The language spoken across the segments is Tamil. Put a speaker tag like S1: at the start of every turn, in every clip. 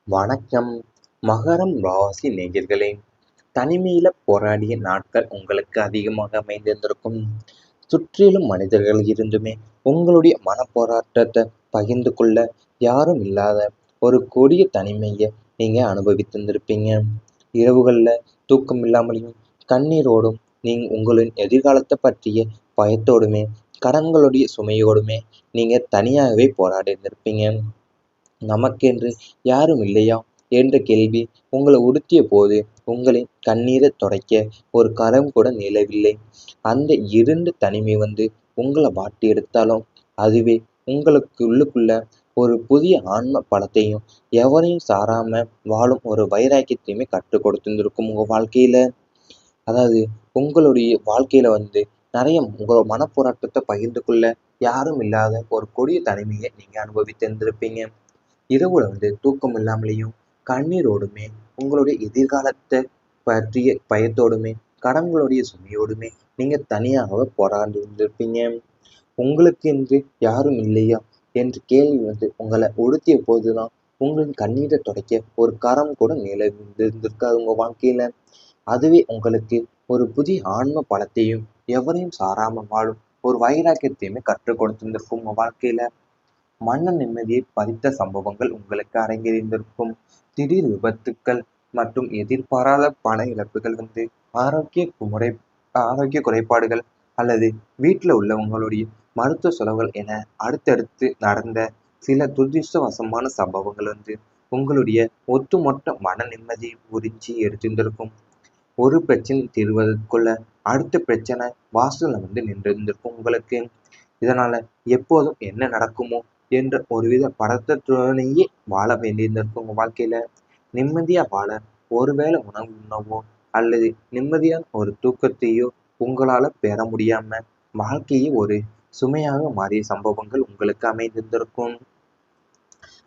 S1: வணக்கம். மகரம் ராசி நேயர்களே, தனிமையில போராடிய நாட்கள் உங்களுக்கு அதிகமாக அமைந்திருந்திருக்கும். சுற்றிலும் மனிதர்கள் இருந்துமே உங்களுடைய மனப்போராட்டத்தை பகிர்ந்து கொள்ள யாரும் இல்லாத ஒரு கொடிய தனிமையை நீங்க அனுபவித்திருந்திருப்பீங்க. இரவுகள்ல தூக்கம் இல்லாமலையும் கண்ணீரோடும் உங்களின் எதிர்காலத்தை பற்றிய பயத்தோடுமே கடன்களுடைய சுமையோடுமே நீங்க தனியாகவே போராடி இருந்திருப்பீங்க. நமக்கென்று யாரும் இல்லையா என்ற கேள்வி உங்களை உறுத்திய போது உங்களின் கண்ணீரை துடைக்க ஒரு கரம் கூட நிலவில்லை. அந்த இருண்ட தனிமை உங்களை வாட்டி எடுத்தாலும் அதுவே உங்களுக்கு உள்ளுக்குள்ள ஒரு புதிய ஆன்ம பலத்தையும் எவரையும் சாராம வாழும் ஒரு வைராக்கியத்தையுமே கற்றுக் கொடுத்திருந்திருக்கும் உங்க வாழ்க்கையில. அதாவது உங்களுடைய வாழ்க்கையில நிறைய உங்களோட மனப்போராட்டத்தை பகிர்ந்து கொள்ள யாரும் இல்லாத ஒரு கொடிய தனிமையை நீங்க அனுபவித்திருந்திருப்பீங்க. இரவுல தூக்கம் இல்லாமலேயும் கண்ணீரோடுமே உங்களுடைய எதிர்காலத்தை பற்றிய பயத்தோடுமே கடன்களுடைய சுமையோடுமே நீங்க தனியாக போராடி இருந்திருப்பீங்க. உங்களுக்கு என்று யாரும் இல்லையா என்ற கேள்வி உங்களை உறுத்திய போதுதான் உங்களின் கண்ணீரை துடைக்க ஒரு கரம் கூட நிலவிருந்திருக்காது உங்க வாழ்க்கையில. அதுவே உங்களுக்கு ஒரு புதிய ஆன்ம பலத்தையும் எவரையும் சாராம வாழும் ஒரு வைராக்கியத்தையுமே கற்றுக் கொடுத்திருந்திருக்கும் உங்க வாழ்க்கையில. மன நிம்மதியை பறித்த சம்பவங்கள் உங்களுக்கு அரங்கேறியிருந்திருக்கும். திடீர் விபத்துக்கள் மற்றும் எதிர்பாராத பண இழப்புகள் ஆரோக்கிய குறை ஆரோக்கிய குறைபாடுகள் அல்லது வீட்டில் உள்ளவங்களுடைய மருத்துவ செலவுகள் என அடுத்தடுத்து நடந்த சில துரதிர்ஷ்டவசமான சம்பவங்கள் உங்களுடைய ஒட்டுமொத்த மன நிம்மதியை உறிஞ்சி எடுத்திருந்திருக்கும். ஒரு பிரச்சனை தீர்வதற்குள்ள அடுத்த பிரச்சனை வாசல்ல நின்றிருந்திருக்கும் உங்களுக்கு. இதனால எப்போதும் என்ன நடக்குமோ என்ற ஒருவித பதற்றத்துடனேயே வாழ வேண்டியிருந்திருக்கும் உங்க வாழ்க்கையில. நிம்மதியா வாழ ஒருவேளை உணவு உண்ணவோ அல்லது நிம்மதியான ஒரு தூக்கத்தையோ உங்களால பெற முடியாம வாழ்க்கையை ஒரு சுமையாக மாறிய சம்பவங்கள் உங்களுக்கு அமைந்திருந்திருக்கும்.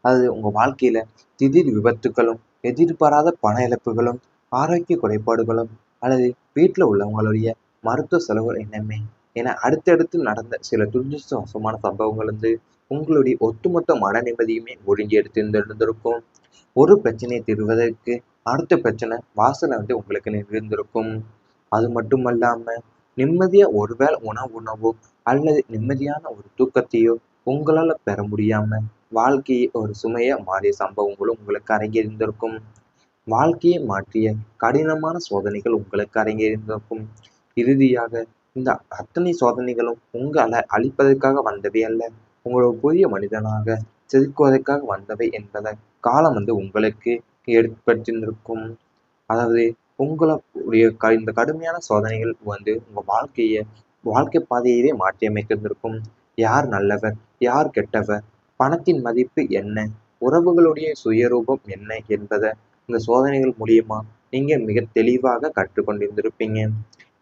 S1: அது உங்க வாழ்க்கையில திடீர் விபத்துகளும் எதிர்பாராத பண இழப்புகளும் ஆரோக்கிய குறைபாடுகளும் அல்லது வீட்டில் உள்ளவங்களுடைய மருத்துவ செலவுகள் என்னமே என அடுத்தடுத்து நடந்த சில துரதிர்ஷ்டவசமான சம்பவங்கள் உங்களுடைய ஒட்டுமொத்த மன நிம்மதியுமே ஒருங்கி எடுத்திருந்திருக்கும். ஒரு பிரச்சனையை தீர்வதற்கு அடுத்த பிரச்சனை வாசல உங்களுக்கு நிகழ்ந்திருக்கும். அது மட்டுமல்லாம நிம்மதியா ஒருவேளை உணவோ அல்லது நிம்மதியான ஒரு தூக்கத்தையோ உங்களால பெற முடியாம வாழ்க்கையை ஒரு சுமையா மாறிய சம்பவங்களும் உங்களுக்கு அரங்கேறியிருந்திருக்கும். வாழ்க்கையை மாற்றிய கடினமான சோதனைகள் உங்களுக்கு அரங்கேறியிருந்திருக்கும். இறுதியாக இந்த அத்தனை சோதனைகளும் உங்களை அழிப்பதற்காக வந்தவை அல்ல, உங்களை புதிய மனிதனாக செதுக்குவதற்காக வந்தவை என்பதை காலம் உங்களுக்கு ஏற்பட்டிருந்திருக்கும். அதாவது உங்களுடைய இந்த கடுமையான சோதனைகள் உங்க வாழ்க்கை பாதையவே மாற்றி அமைத்திருந்திருக்கும். யார் நல்லவர், யார் கெட்டவர், பணத்தின் மதிப்பு என்ன, உறவுகளுடைய சுயரூபம் என்ன என்பதை இந்த சோதனைகள் மூலியமா நீங்க மிக தெளிவாக கற்றுக்கொண்டிருந்திருப்பீங்க.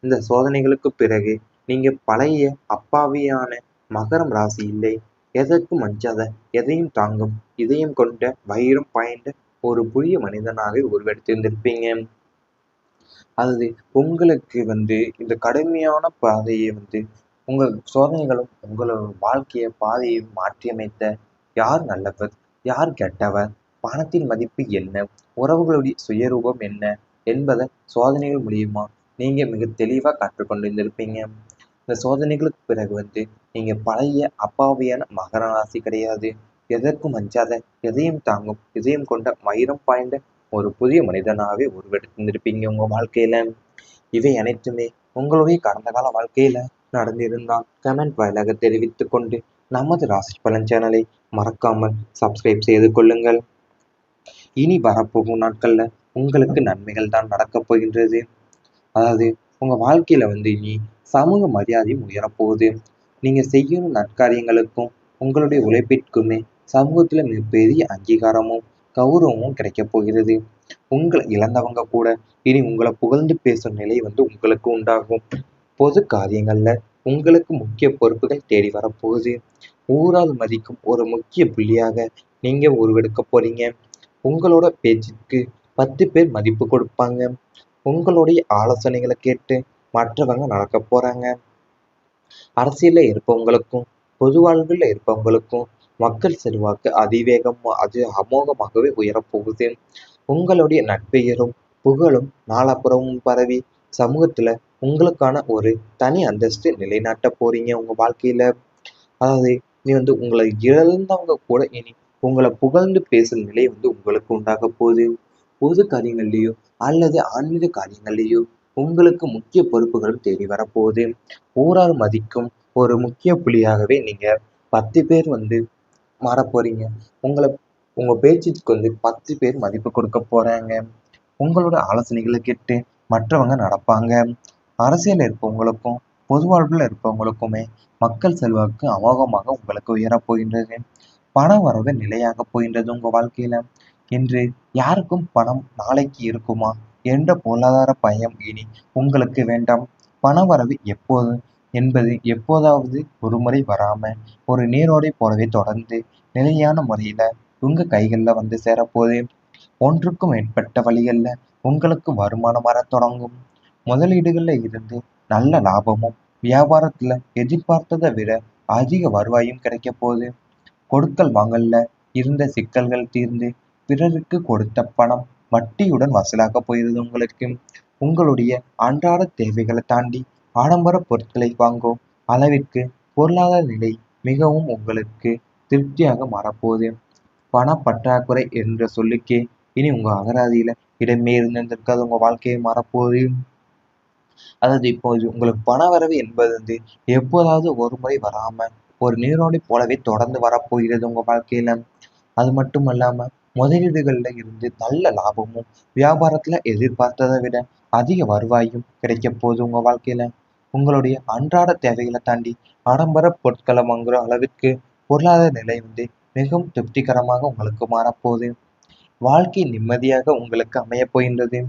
S1: இந்த சோதனைகளுக்கு பிறகு நீங்க பழைய அப்பாவியான மகரம் ராசி இல்லை, எதற்கும் அஞ்சாத, எதையும் தாங்கும் இதயம் கொண்ட வைரம் பாய்ந்த ஒரு புதிய மனிதனாக உருவெடுத்திருந்திருப்பீங்க. அது உங்களுக்கு இந்த கடுமையான பாதையை உங்கள் சோதனைகளும் உங்களோட வாழ்க்கைய பாதையை மாற்றியமைத்த யார் நல்லவர், யார் கெட்டவர், பணத்தின் மதிப்பு என்ன, உறவுகளுடைய சுயரூபம் என்ன என்பதை சோதனைகள் மூலியமா நீங்க மிக தெளிவா கற்றுக்கொண்டிருந்திருப்பீங்க. இந்த சோதனைகளுக்கு பிறகு நீங்க பழைய அப்பாவியான மகர ராசி கிடையாது. எதற்கும் அஞ்சாத, எதையும் தாங்கும் இதயம் கொண்ட வைரம் பாய்ந்த ஒரு புதிய மனிதனாகவே உருவெடுத்திருந்திருப்பீங்க உங்க வாழ்க்கையில. இவை அனைத்துமே உங்களுடைய கடந்த கால வாழ்க்கையில நடந்திருந்தால் கமெண்ட் வாயிலாக தெரிவித்துக் கொண்டு நமது ராசி பலன் சேனலை மறக்காமல் சப்ஸ்கிரைப் செய்து கொள்ளுங்கள். இனி வரப்போகும் நாட்கள்ல உங்களுக்கு நன்மைகள் தான் நடக்கப் போகின்றது. அதாவது உங்க வாழ்க்கையில இனி சமூக மரியாதையும் உயரப்போகுது. நீங்க செய்யும் நற்காரியங்களுக்கும் உங்களுடைய உழைப்பிற்குமே சமூகத்துல மிகப்பெரிய அங்கீகாரமும் கௌரவமும் கிடைக்க போகிறது. உங்களை இழந்தவங்க கூட இனி உங்களை புகழ்ந்து பேசும் நிலை உங்களுக்கு உண்டாகும். பொது காரியங்கள்ல உங்களுக்கு முக்கிய பொறுப்புகள் தேடி வரப்போகுது. ஊரால் மதிக்கும் ஒரு முக்கிய புள்ளியாக நீங்க உருவெடுக்க போறீங்க. உங்களோட பேச்சுக்கு 10 பேர் மதிப்பு கொடுப்பாங்க. உங்களுடைய ஆலோசனைகளை கேட்டு மற்றவங்க நடக்க போறாங்க. அரசியல்ல இருப்பவங்களுக்கும் பொது வாழ்வுல இருப்பவங்களுக்கும் மக்கள் செல்வாக்கு அமோகமாகவே உயரப்போகுது. உங்களுடைய நட்பெயரும் புகழும் நாலாபுறமும் பரவி சமூகத்துல உங்களுக்கான ஒரு தனி அந்தஸ்து நிலைநாட்ட போறீங்க உங்க வாழ்க்கையில. அதாவது உங்களை இழந்தவங்க கூட இனி உங்களை புகழ்ந்து பேசும் நிலை உங்களுக்கு உண்டாக போகுது. பொது காரியங்கள்லயோ அல்லது ஆன்மீக காரியங்கள்லயோ உங்களுக்கு முக்கிய பொறுப்புகளும் தேடி வரப்போகுது. ஊரார் மதிக்கும் ஒரு முக்கிய புள்ளியாகவே நீங்க 10 பேர் மாறப்போறீங்க. உங்களை உங்க பேச்சுக்கு 10 பேர் மதிப்பு கொடுக்க போறாங்க. உங்களோட ஆலோசனைகளை கேட்டு மற்றவங்க நடப்பாங்க. அரசியல் இருப்பவங்களுக்கும் பொது வாழ்வில் இருப்பவங்களுக்குமே மக்கள் செல்வாக்கு அமோகமாக உங்களுக்கு உயரப் போகின்றது. பண வரவு நிலையாக போகின்றது உங்க வாழ்க்கையில. இன்று யாருக்கும் பணம் நாளைக்கு இருக்குமா என்ற பொருளாதார பயம் இனி உங்களுக்கு வேண்டாம். பண வரவு எப்போது என்பது எப்போதாவது ஒரு முறை வராம ஒரு நீரோடை போலவே தொடர்ந்து நிலையான முறையில உங்க கைகள்ல சேரப்போகுது. ஒன்றுக்கும் மேற்பட்ட வழிகள்ல உங்களுக்கு வருமானம் வரத் தொடங்கும். முதலீடுகள்ல இருந்து நல்ல லாபமும் வியாபாரத்துல எதிர்பார்த்ததை விட அதிக வருவாயும் கிடைக்க போகுது. கொடுக்கல் வாங்கல்ல இருந்த சிக்கல்கள் தீர்ந்து பிறருக்கு கொடுத்த பணம் வட்டியுடன் வசூலாக போயிருது உங்களுக்கு. உங்களுடைய அன்றாட தேவைகளை தாண்டி ஆடம்பர பொருட்களை வாங்கும் அளவிற்கு பொருளாதார நிலை மிகவும் உங்களுக்கு திருப்தியாக மாறப்போகுது. பணப்பற்றாக்குறை என்ற சொல்லுக்கே இனி உங்க அகராதியில இடமே இருந்திருக்காது. உங்க வாழ்க்கையை மாறப்போகுது. அதாவது இப்போ உங்களுக்கு பண வரவு என்பது எப்போதாவது ஒரு முறை வராம ஒரு நீரோடை போலவே தொடர்ந்து வரப்போகிறது உங்க வாழ்க்கையில. அது மட்டும் இல்லாம முதலீடுகள்ல இருந்து நல்ல லாபமும் வியாபாரத்துல எதிர்பார்த்ததை விட அதிக வருவாயும் கிடைக்க போகுது உங்க வாழ்க்கையில. உங்களுடைய அன்றாட தேவைகளை தாண்டி ஆடம்பர பொருட்களை வாங்குற அளவிற்கு பொருளாதார நிலை மிகவும் திருப்திகரமாக உங்களுக்கு மாறப்போகுது. வாழ்க்கை நிம்மதியாக உங்களுக்கு அமையப் போகின்றது.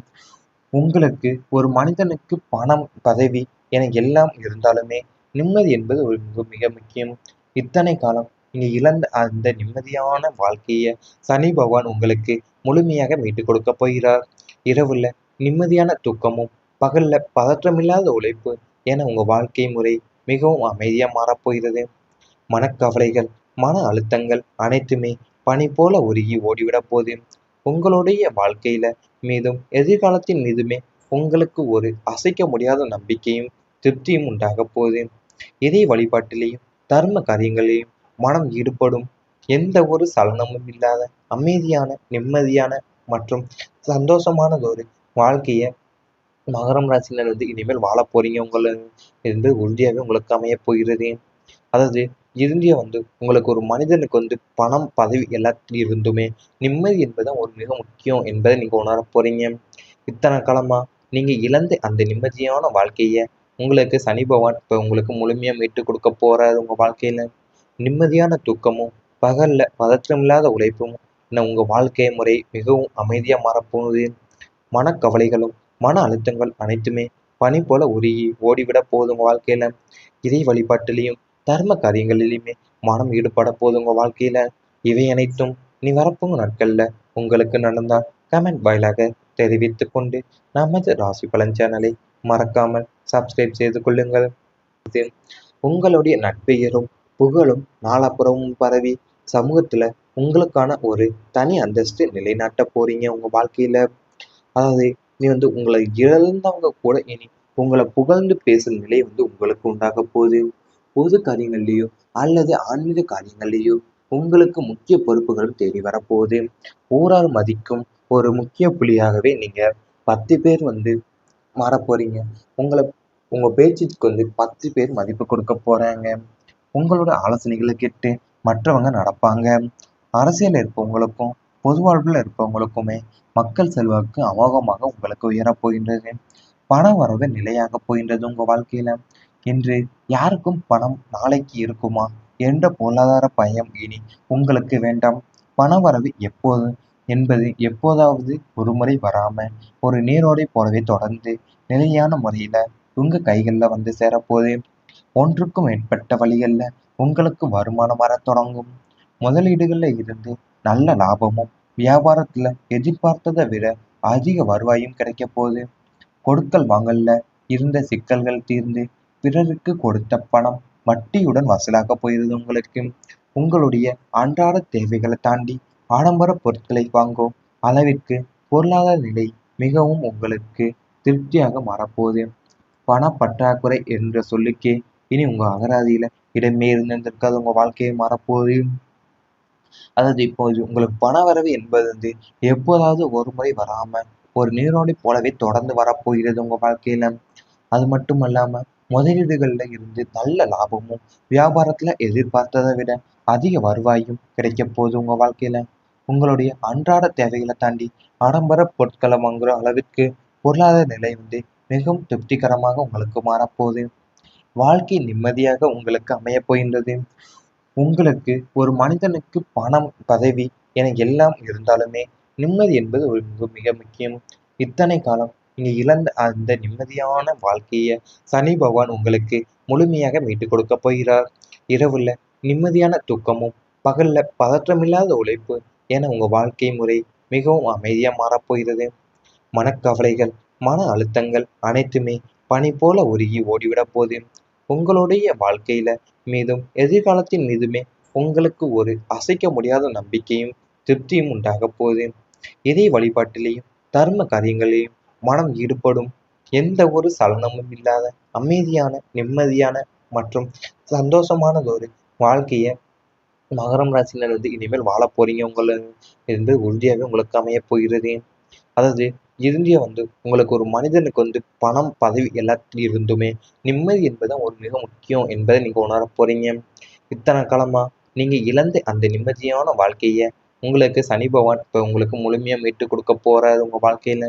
S1: உங்களுக்கு ஒரு மனிதனுக்கு பணம் பதவி என எல்லாம் இருந்தாலுமே நிம்மதி என்பது ஒரு மிக மிக முக்கியம். இத்தனை காலம் நீங்க இழந்த அந்த நிம்மதியான வாழ்க்கையை சனி பகவான் உங்களுக்கு முழுமையாக மீட்டு கொடுக்க போகிறார். இரவுல நிம்மதியான தூக்கமும் பகல்ல பதற்றமில்லாத உழைப்பு என உங்க வாழ்க்கை முறை மிகவும் அமைதியா மாறப்போகிறது. மனக்கவலைகள் மன அழுத்தங்கள் அனைத்துமே பனி போல உருகி ஓடிவிடப் போகுது. உங்களுடைய வாழ்க்கையில மீதும் எதிர்காலத்தின் மீதுமே உங்களுக்கு ஒரு அசைக்க முடியாத நம்பிக்கையும் திருப்தியும் உண்டாக போகுது. இறை வழிபாட்டிலேயும் தர்ம காரியங்களிலேயும் மனம் ஈடுபடும். எந்த ஒரு சலனமும் இல்லாத அமைதியான நிம்மதியான மற்றும் சந்தோஷமானதொரு வாழ்க்கைய மகரம் ராசியினர் இனிமேல் வாழ போறீங்க. இருந்து உறுதியாக உங்களுக்கு அமையப் போகிறது. அதாவது இறுதியா உங்களுக்கு ஒரு மனிதனுக்கு பணம் பதவி எல்லாத்திலும் இருந்துமே நிம்மதி என்பது ஒரு மிக முக்கியம் என்பதை நீங்க உணரப் போறீங்க. இத்தனை காலமா நீங்க இழந்த அந்த நிம்மதியான வாழ்க்கைய உங்களுக்கு சனி பகவான் இப்ப உங்களுக்கு முழுமையா மீட்டு கொடுக்க போறாரு. உங்க வாழ்க்கையில நிம்மதியான தூக்கமும் பகல்ல பதற்றமில்லாத உழைப்பும் உங்க வாழ்க்கை முறை மிகவும் அமைதியா மாறப்போகுது. மனக்கவலைகளும் மன அழுத்தங்கள் அனைத்துமே பனி போல உருகி ஓடிவிட போகுது உங்க வாழ்க்கையில. இறை வழிபாட்டிலையும் தர்ம காரியங்களிலுமே மனம் ஈடுபட போகுது உங்க வாழ்க்கையில. இவை அனைத்தும் நீ வரப்போகும் நாட்கள்ல உங்களுக்கு நடந்தால் கமெண்ட் வாயிலாக தெரிவித்துக் கொண்டு நமது ராசி பலன் சேனலை மறக்காமல் சப்ஸ்கிரைப் செய்து கொள்ளுங்கள். உங்களுடைய நட்பெயரும் புகழும் நாலாபுறமும் பரவி சமூகத்துல உங்களுக்கான ஒரு தனி அந்தஸ்து நிலைநாட்ட போறீங்க உங்க வாழ்க்கையில. அதாவது நீ உங்களை இழந்தவங்க கூட இனி உங்களை புகழ்ந்து பேசும் நிலை உங்களுக்கு உண்டாக போகுது. பொது காரியங்கள்லயோ அல்லது ஆன்மீக காரியங்கள்லயோ உங்களுக்கு முக்கிய பொறுப்புகளும் தேடி வரப்போகுது. ஊரார் மதிக்கும் ஒரு முக்கிய புள்ளியாகவே நீங்க 10 பேர் மாறப்போறீங்க. உங்களை உங்க பேச்சுக்கு 10 பேர் மதிப்பு கொடுக்க போறாங்க. உங்களோட ஆலோசனைகளை கேட்டு மற்றவங்க நடப்பாங்க. அரசியல் இருப்பவங்களுக்கும் பொது வாழ்வில் இருப்பவங்களுக்குமே மக்கள் செல்வாக்கு அமோகமாக உங்களுக்கு உயரப் போகின்றது. பண வரவு நிலையாக போகின்றது உங்க வாழ்க்கையில. இன்று யாருக்கும் பணம் நாளைக்கு இருக்குமா என்ற பொருளாதார பயம் இனி உங்களுக்கு வேண்டாம். பண வரவு எப்போது என்பது எப்போதாவது ஒரு முறை வராம ஒரு நீரோடை போலவே தொடர்ந்து நிலையான முறையில உங்க கைகள்ல சேரப்போகுது. ஒன்றுக்கும் மேற்பட்ட வழிகள்ல உங்களுக்கு வருமானம் வரத் தொடங்கும். முதலீடுகள்ல இருந்து நல்ல லாபமும் வியாபாரத்துல எதிர்பார்த்ததை விட அதிக வருவாயும் கிடைக்க போகுது. கொடுக்கல் வாங்கல்ல இருந்த சிக்கல்கள் தீர்ந்து பிறருக்கு கொடுத்த பணம் வட்டியுடன் வசூலாக போயிருது உங்களுக்கு. உங்களுடைய அன்றாட தேவைகளை தாண்டி ஆடம்பர பொருட்களை வாங்கும் அளவிற்கு பொருளாதார நிலை மிகவும் உங்களுக்கு திருப்தியாக மாறப்போகுது. பணப்பற்றாக்குறை என்ற சொல்லுக்கே இனி உங்க அகராதியில இடமே இருந்திருக்காது. உங்க வாழ்க்கையை மாறப்போகுது. அதாவது இப்போது உங்களுக்கு பணவரவு என்பது எப்போதாவது ஒரு முறை வராம ஒரு நீரோடை போலவே தொடர்ந்து வரப்போகிறது உங்க வாழ்க்கையில. அது மட்டும் அல்லாம முதலீடுகள்ல இருந்து நல்ல லாபமும் வியாபாரத்துல எதிர்பார்த்ததை விட அதிக வருவாயும் கிடைக்க போகுது உங்க வாழ்க்கையில. உங்களுடைய அன்றாட தேவைகளை தாண்டி ஆடம்பர பொருட்களை வாங்குற அளவிற்கு பொருளாதார நிலை மிகவும் திருப்திகரமாக உங்களுக்கு மாறப்போகுது. வாழ்க்கை நிம்மதியாக உங்களுக்கு அமையப் போகின்றது. உங்களுக்கு ஒரு மனிதனுக்கு பணம், பதவி என எல்லாம் இருந்தாலுமே நிம்மதி என்பது ஒரு மிக மிக முக்கியம். இத்தனை காலம் நீங்க இழந்த அந்த நிம்மதியான வாழ்க்கைய சனி பகவான் உங்களுக்கு முழுமையாக மீட்டுக் கொடுக்கப் போகிறார். இரவுல நிம்மதியான தூக்கமும், பகல்ல பதற்றமில்லாத உழைப்பு என உங்க வாழ்க்கை முறை மிகவும் அமைதியா மாறப்போகிறது. மனக்கவலைகள், மன அழுத்தங்கள் அனைத்துமே பனி போல உருகி ஓடிவிடப் போகுது. உங்களுடைய வாழ்க்கையில மீதும் எதிர்காலத்தின் மீதுமே உங்களுக்கு ஒரு அசைக்க முடியாத நம்பிக்கையும் திருப்தியும் உண்டாகப் போகுது. இறை வழிபாட்டிலேயும் தர்ம காரியங்களிலேயும் மனம் ஈடுபடும். எந்த ஒரு சலனமும் இல்லாத அமைதியான, நிம்மதியான மற்றும் சந்தோஷமானதொரு வாழ்க்கைய மகரம் ராசினர் இனிமேல் வாழப் போறீங்க. என்று உறுதியாக உங்களுக்கு அமையப் போகிறது. அதாவது இறுதியா உங்களுக்கு ஒரு மனிதனுக்கு பணம், பதவி எல்லாத்துலயும் இருந்துமே நிம்மதி என்பது ஒரு மிக முக்கியம் என்பதை நீங்க உணரப் போறீங்க. இத்தனை காலமா நீங்க இழந்த அந்த நிம்மதியான வாழ்க்கைய உங்களுக்கு சனி பகவான் இப்ப உங்களுக்கு முழுமையா மீட்டு கொடுக்க போறாரு உங்க வாழ்க்கையில.